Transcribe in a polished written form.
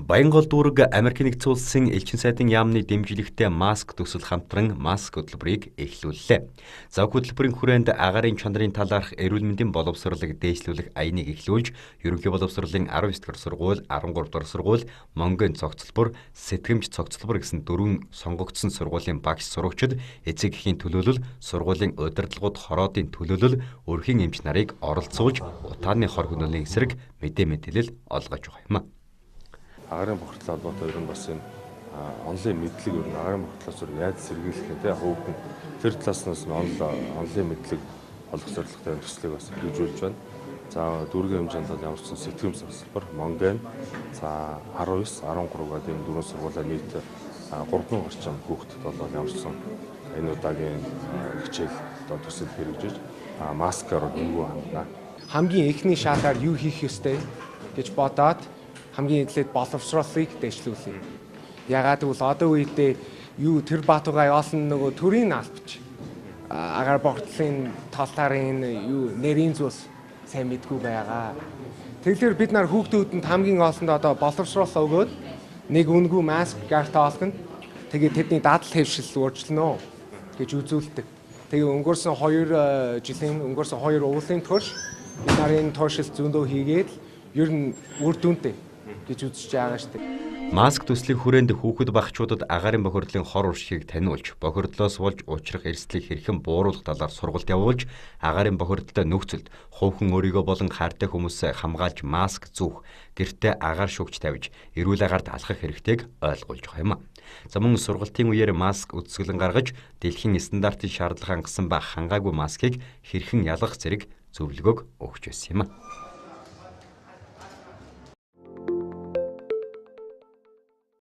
Баянгол дүүрэг Америк нэгдсэн улсын элчин сайдын яамны дэмжлэгтэй маск төсөл хамтран маск хөтөлбөрийг эхлүүллээ. Зав хөтөлбөрийн хүрээнд агаарын чанарын талаарх эрүүл мэндийн боловсролыг дээшлүүлэх аяныг эхлүүлж, ерөнхий боловсролын 19 дахь сургууль, 13 дахь сургууль, Монгийн цогцлбор, Сэтгэмж цогцлбор гэсэн 4 сонгогдсон сургуулийн багш сурагчид, эцэг эхийн төлөөлөл, сургуулийн удирдлагууд хороодын төлөөлөл, өрхийн эмч нарыг оролцуулж, утааны хор хөнөөлийн эсрэг мэдээлэл олгож байгаа юм. Агаарын бохирдлын холбоотой ер нь бас энэ онлайн мэдлэг ер нь агаарын бохирдлоос яаж сэргийлэх гэдэг хүүхэн тэр талаас нь онлайн мэдлэг олох зорилготой төслийг бас хэрэгжүүлж байна. За дүүргийн хэмжээнд бол ямар ч сэтгэмж салбар, Монгийн за 19, 13 гэдэг энэ дөрвөн сургуулийн нийт 3,000 орчим хүүхдэд бол ямар ч энэ удаагийн хичээл төсөл хэрэгжиж маскаар өнгөө хандна. Хамгийн эхний шатаар юу хийх ёстой гэж бодоод хамгийн эхлээд боловсролыг дэвшлүүлээ. Ягаад гэвэл одоо үедээ тэр Баатугай олсон нөгөө төрийн албач агаар бохирдлын толтарын нэрийн зүйлс сайн мэдгүй байгаа. Тэгэхээр бид нар хүүхдүүдэнд хамгийн олонд одоо боловсрол өгөөд нэг үнгүй маск гарт олгоно. Тэгээд тэдний дадал хэвшил өөрчлөнө гэж үзүүлдэг. Тэгээ өнгөрсөн 2 жилийн өнгөрсөн 2 уулын турш бид нарын туршил зөндөө хийгээд ер нь үр дүнтэй гэж үзэж байгаа шүү дээ. Маск төслийг хүрээнд хүүхэд багчуудад агаарын бохирдлын хор уршигыг таниулж, бохирдлоос болж учрах эрсдлийг хэрхэн бууруулах талаар сургалт явуулж, агаарын бохирдолтой нөхцөлд хувьхан өөрийгөө болон хайртай хүмүүсээ хамгаалж маск зүүх, гэртээ агаар шүгч тавьж, эрүүл агаарт алхах хэрэгтэйг ойлгуулж байгаа юм. За мөн сургалтын үеэр маск үтсгэлэн гаргаж, дэлхийн стандартын шаардлага хангасан ба хангаагүй маскыг хэрхэн ялгах зэрэг зөвлөгөөг өгч байсан юм.